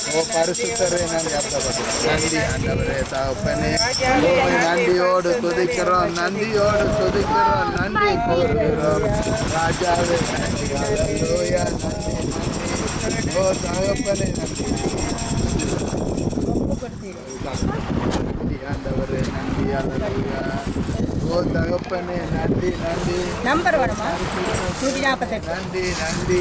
ஓ பரிசுத்தரே நன்றி அப்பா நன்றி ஆண்டவரே தகப்பனே உம்மை நன்றியோடு துதிக்கிறோம் நன்றியோடு துதிக்கிறோம் நன்றி கூறுகிறோம் ராஜாவே நன்றி ஹல்லேலூயா நன்றி நன்றி ஓ தகப்பனே நன்றி நன்றி ஆண்டவரே நன்றி ஹல்லேலூயா ஓ தகப்பனே நன்றி நன்றி நம்பர் வருமா 148 நன்றி நன்றி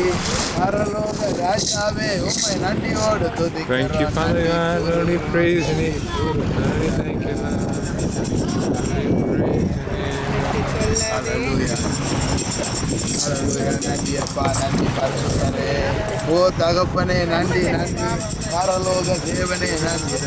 பரலோக ராஜாவே உம்மை நன்றியோடு துதிக்கிறோம். Thank you, Father God. Lord, we praise your name. Lord, we thank you, Lord. Hallelujah. Hallelujah. நன்றி அப்பா நன்றி பரிசுத்தரே ஓ தகப்பனே நன்றி நன்றி பரலோக தேவனே நன்றி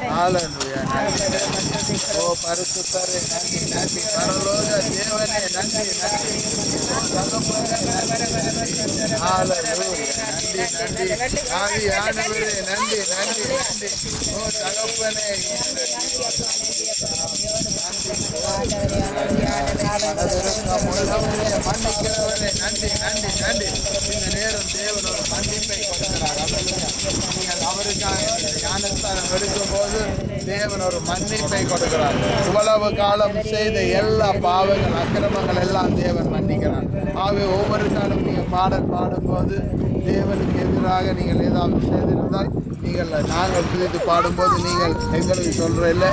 Hallelujah. Hallelujah. Oh பரிசுத்தரே நன்றி நன்றி பரலோக தேவனே நன்றி நன்றி Hallelujah. நன்றி நன்றி ஆவியானவரே நன்றி நன்றி நன்றி ஓ தகப்பனே மன்னிக்கிறவரே நன்றி நன்றி நன்றி இந்த நேரம் தேவன் ஒரு மன்னிப்பை கொடுக்கிறார் நீங்கள் அவருக்காக ஞானஸ்தானம் எடுக்கும் போது தேவன் ஒரு மன்னிப்பை கொடுக்கிறார். இவ்வளவு காலம் செய்த எல்லா பாவங்கள் அக்கிரமங்கள் எல்லாம் தேவன் மன்னிக்கிறார். ஆகவே ஒவ்வொரு காலம் நீங்கள் பாடல் பாடும்போது தேவனுக்கு எதிராக நீங்கள் ஏதாவது செய்திருந்தால் நாங்கள் துதித்து பாடும்போது நீங்கள் எங்களுக்கு சொல்கிற இல்லை,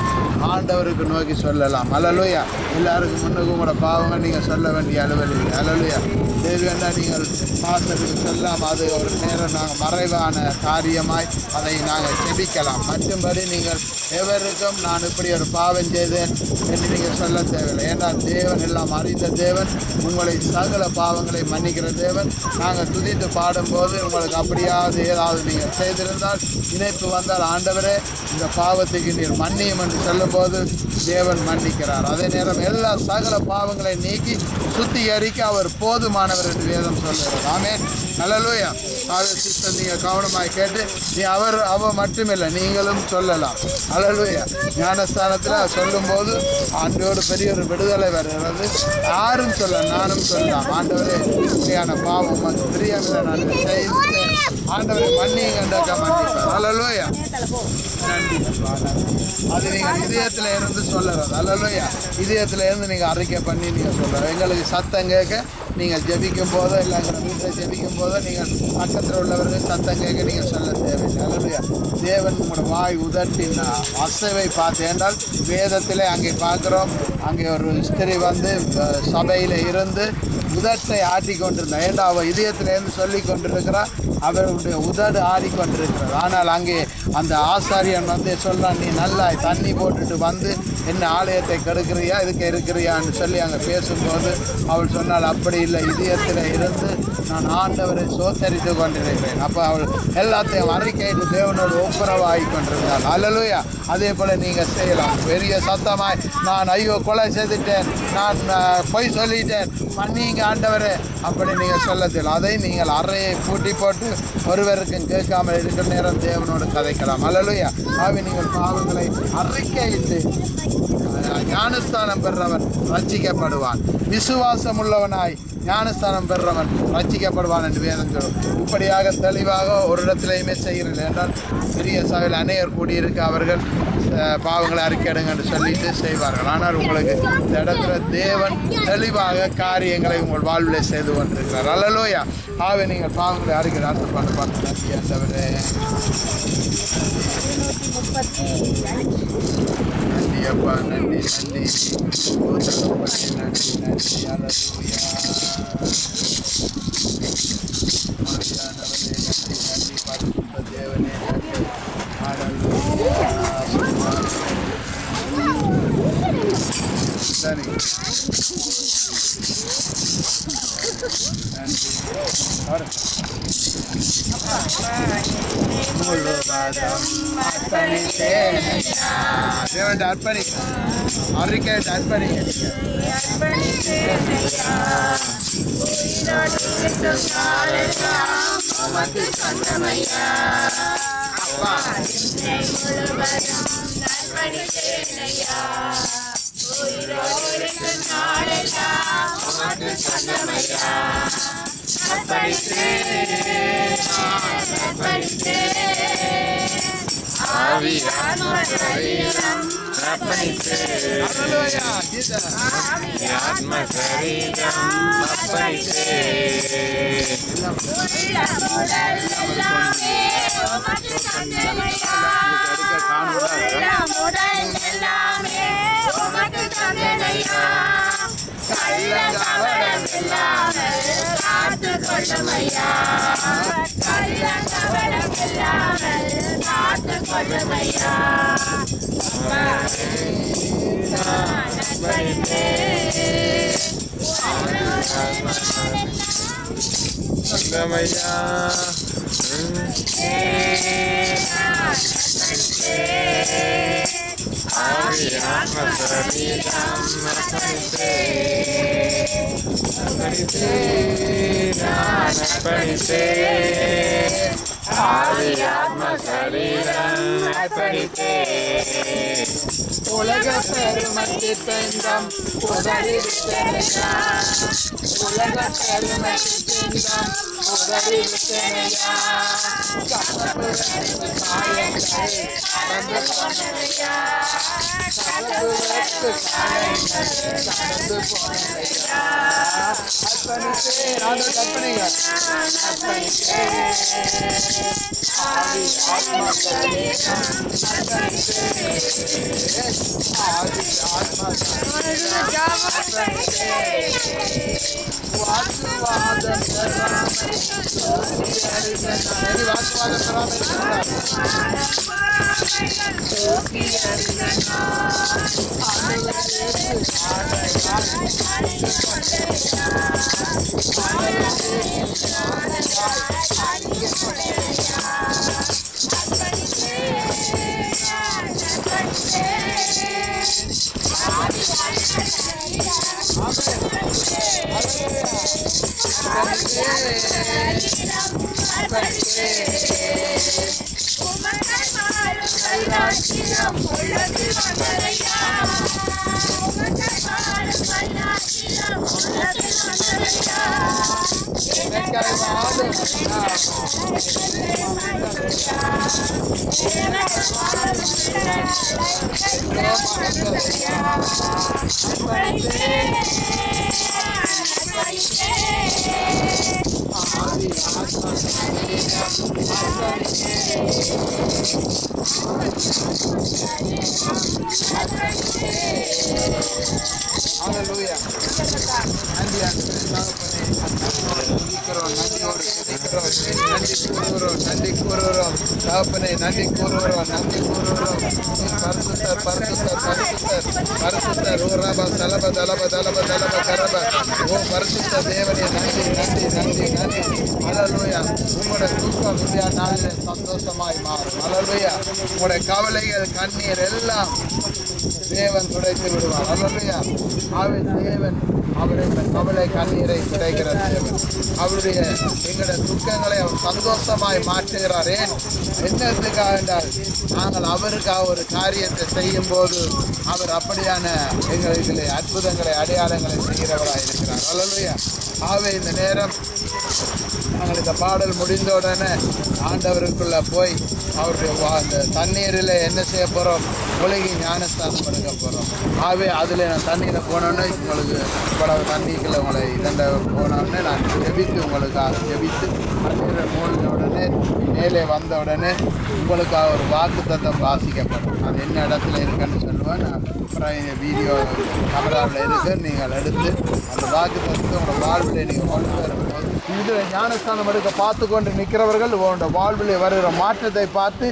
ஆண்டவருக்கு நோக்கி சொல்லலாம். அல்லேலூயா. எல்லாருக்கும் முன்னுக்கும் கூட பாவங்கள் நீங்கள் சொல்ல வேண்டிய அளவில் இல்லை. அல்லேலூயா. தேவைன்னா நீங்கள் பாஸ்டருக்கு சொல்லலாம். அது ஒரு நேரம் நாங்கள் மறைவான காரியமாய் அதை நாங்கள் செபிக்கலாம். மற்றும்படி நீங்கள் எவருக்கும் நான் இப்படி ஒரு பாவம் செய்தேன் என்று நீங்கள் சொல்ல தேவையில்லை. ஏன்னா தேவன் எல்லாம் அறிந்த தேவன், உங்களை சகல பாவங்களை மன்னிக்கிற தேவன். நாங்கள் துதித்து பாடும்போது உங்களுக்கு அப்படியாவது ஏதாவது நீங்கள் செய்திருந்தால் இணைப்பு வந்தால், ஆண்டவரே இந்த பாவத்துக்கு நீர் மன்னியும் என்று சொல்லும்போது தேவன் மன்னிக்கிறார். அதே நேரம் எல்லா சகல பாவங்களை நீக்கி சுத்திகரிக்க அவர் போதுமானவர் என்று வேதம் சொல்லுகிறார். ஆமென். அல்லேலூயா. அதை சிஸ்டர் நீங்கள் கவனமாய் கேட்டு அவ மட்டுமில்லை, நீங்களும் சொல்லலாம். அல்லேலூயா. ஞானஸ்தானத்தில் சொல்லும்போது ஆண்டோடு பெரிய ஒரு விடுதலை வருகிறது. யாரும் சொல்ல, நானும் சொல்லலாம். ஆண்டவரே இப்படியான பாவம் பிரியமில்லை நான் செய்து ஆண்டவரை மன்னிங்கண்டாக்க மன்னிப்பார். அல்லேலூயா. நன்றி. அது நீங்கள் இதயத்தில் இருந்து சொல்லுறது. அல்லேலூயா. இதயத்தில் இருந்து நீங்கள் அறிக்கை பண்ணி நீங்கள் சொல்லுறது. எங்களுக்கு சத்தம் கேட்க நீங்கள் ஜெபிக்கும் போதோ இல்லை வீட்டில் ஜெபிக்கும் போதோ நீங்கள் பக்கத்தில் உள்ளவர்கள் சத்தம் கேட்க நீங்கள் சொல்ல தேவையில்லை. அல்லேலூயா. தேவன் உங்களோட வாய் உதட்டின் அசைவை பார்த்து என்றால் வேதத்தில் அங்கே பார்க்குறோம். அங்கே ஒரு ஸ்திரீ வந்து சபையில் இருந்து உதட்டை ஆட்டி கொண்டிருந்தார். ஏண்டா அவள் இதயத்திலேருந்து சொல்லி கொண்டிருக்கிறார், அவருடைய உதடு ஆடிக்கொண்டிருக்கிறார். ஆனால் அங்கே அந்த ஆசாரியன் வந்து சொல்கிறான், நீ நல்லா தண்ணி போட்டுட்டு வந்து என்ன ஆலயத்தை கெடுக்கிறியா, இதுக்கு இருக்கிறியான்னு சொல்லி அங்கே பேசும்போது அவள் சொன்னால், அப்படி இல்லை, இதயத்தில் இருந்து நான் ஆண்டவரை சோத்தரித்து கொண்டிருக்கிறேன். அப்போ அவள் எல்லாத்தையும் அறிக்கையிட்டு தேவனோடு ஒப்புரவாகி கொண்டிருந்தாள். அல்லேலூயா. அதே போல் நீங்கள் செய்யலாம். பெரிய சத்தமாய் நான் ஐயோ கொலை செய்துட்டேன், நான் பொய் சொல்லிட்டேன், மன்னிங்க ஆண்டவரே, அப்படி நீங்கள் சொல்லத்தில் அதை நீங்கள் அறையை பூட்டி போட்டு ஒருவருக்கும் கேட்காமல் இருக்கிற நேரம் தேவனோடு கதைக்கலாம். அல்லேலூயா. ஆகவே நீங்கள் பாவங்களை அறிக்கையிட்டு ஞானஸ்தானம் பெறவன் ரட்சிக்கப்படுவான். விசுவாசம் உள்ளவனாய் ஞானஸ்தானம் பெறவன் ரட்சிக்கப்படுவான் என்று வேதம் சொல்லும். இப்படியாக தெளிவாக ஒரு இடத்திலையுமே செய்கிறீர்கள் என்றால் பெரிய சபையில் அநேகர் கூடியிருக்க அவர்கள் பாவங்களை அறிக்கையிடுங்க என்று சொல்லிட்டு செய்வார்கள். ஆனால் உங்களுக்கு இந்த இடத்துல தேவன் தெளிவாக காரியங்களை உங்கள் வாழ்வில் செய்து கொண்டிருக்கிறார். அல்லேலூயா. ஆகவே நீங்கள் பாவங்களை அறிக்கை அடுத்து பண்ண பார்த்து ஆண்டவரே நன்றி அப்பா, நன்றி நன்றி நன்றி நன்றி. தேவனே சரி தேவன் அர்ப்பணி அறிக்கை அர்ப்பணி உலக பெருமத்திற்கென்றும் உலக பெருமத்திற்கென்றும் உதவியா காயங்களை கடந்து போனதையா அர்ப்பணித்தேன் ஆண்டவர் கற்பனைங்க அர்ப்பணித்தேன் ஆவி ஆத்மா சரீரம் அர்ப்பணித்தேன் ஆவி ஆத்மா வாக்குவாதம் பெறாமல் வாக்குவாதம் Hallelujah. நன்றி கூறுகிறோம் தகப்பனே, நன்றி கூறுகிறோம். பரிசுத்தர் ஓரப தலப கரப ஓ பரிசுத்த தேவனே, நன்றி. ஹல்லேலூயா. உங்களுடைய தூக்கம் இந்த நாளில் சந்தோஷமாய் மாறும். ஹல்லேலூயா. உங்களுடைய கவலைகள், கண்ணீர் எல்லாம் தேவன் துடைத்து விடுவார். ஹல்லேலூயா. தேவன் அவருடைய கவலை கண்ணீரை துடைக்கிற தேவன். அவருடைய எங்களுடைய துக்கங்களை அவர் சந்தோஷமாய் மாற்றுகிறார். என்னத்துக்காக என்றால் நாங்கள் அவருக்காக ஒரு காரியத்தை செய்யும் போது அவர் அப்படியான எங்களுக்கு அற்புதங்களை அடையாளங்களை செய்கிறவராக இருக்கிறார். ஹல்லேலூயா. இந்த நேரம் நாங்கள் இந்த பாடல் முடிந்தவுடனே ஆண்டவருக்குள்ள போய் அவருடைய அந்த தண்ணீரில் என்ன செய்ய போகிறோம், மூலிகை ஞானஸ்தானம் எடுக்க போகிறோம். அதில் நான் தண்ணியில் போனோன்னே உங்களுக்கு இவ்வளவு தண்ணிக்குள்ள உங்களை இதண்ட போனோடனே நான் உங்களுக்காக ஜெபித்து தண்ணீரை மூழ்கின உடனே மேலே வந்த உடனே உங்களுக்காக ஒரு வாக்கு தத்தம் வாசிக்கப்படும். அது என்ன இடத்துல இருக்குன்னு சொல்லுவேன். நான் அப்புறம் இந்த வீடியோ கேமராவில் இருக்கு, நீங்கள் எடுத்து அந்த வாக்கு தத்தத்தை உங்களோட வாழ்வில் நீங்கள் கொண்டு வரும்போது இதில் ஞானஸ்தானம் எடுக்க பார்த்து கொண்டு நிற்கிறவர்கள் உங்களோட வாழ்வில் வருகிற மாற்றத்தை பார்த்து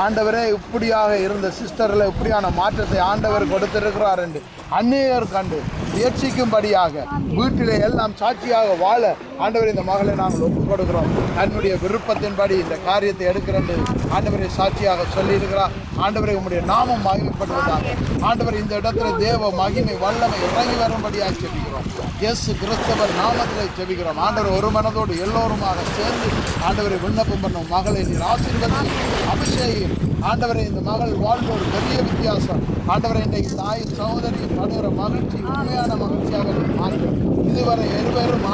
ஆண்டவரே இப்படியாக இருந்த சிஸ்டரில் இப்படியான மாற்றத்தை ஆண்டவர் கொடுத்திருக்கிறார் என்று அந்நியர் கண்டு முயற்சிக்கும்படியாக வீட்டிலே எல்லாம் சாட்சியாக வாழ ஆண்டவர் இந்த மகளை நாங்கள் ஒப்புக் கொடுக்கிறோம். தன்னுடைய விருப்பத்தின்படி இந்த காரியத்தை எடுக்கிறேன் ஆண்டவரை சாட்சியாக சொல்லியிருக்கிறார். ஆண்டவரை உங்களுடைய நாமம் மகிமைப்படுவதாக. ஆண்டவர் இந்த இடத்துல தேவ மகிமை வல்லமை இறங்கி வரும்படியாக ஜெபிக்கிறோம். இயேசு கிறிஸ்தவர் நாமத்தில் ஜெபிக்கிறோம். ஆண்டவர் ஒரு மனதோடு எல்லோருமாக சேர்ந்து ஆண்டவரை விண்ணப்பம் பண்ணும். மகளை நீர் ஆசீர்வதி அபிஷேகம். ஆண்டவரை இந்த மகள் வாழ்வு ஒரு பெரிய வித்தியாசம். ஆண்டவரை இன்றைக்கு தாய் சகோதரி படுகிற மகிழ்ச்சி உண்மையான மகிழ்ச்சியாக மாற்றும். இதுவரை இருவரும்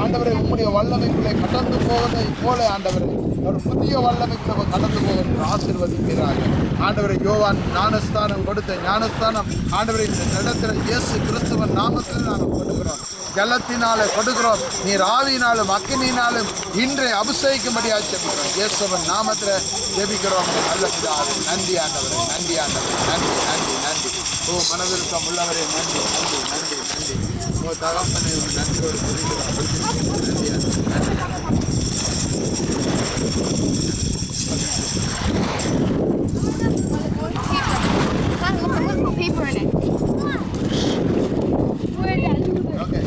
ஆண்டவரை உம்முடைய வல்லமைக்குள்ளே கடந்து போவதை போல ஆண்டவரை ஒரு புதிய வல்லமைக்குள்ள கடந்து போவதை ஆசீர்வதிக்கிறார்கள். ஆண்டவரை யோவான் ஞானஸ்தானம் கொடுத்த ஞானஸ்தானம் ஆண்டவரை இந்த இடத்துல இயேசு கிறிஸ்துவன் நாமத்தில் நாங்கள் கொடுக்கிறோம். ஜலத்தினாலே கொடுக்கிறோம். நீர் ஆவியினாலும் அக்கினியினாலும் இன்றை அபிஷேகிக்கும்படியாக ஜெபிக்கிறோம். இயேசுவின் நாமத்தில் ஜெபிக்கிறோம். நல்ல பிதாவே, நன்றி ஆண்டவரே, நன்றி. ஓ மனதிற்கம் உள்ளவரே, நன்றி. ஓ தகப்பனை நன்றியோடு குறிக்கிறோம். Paper in it. Okay.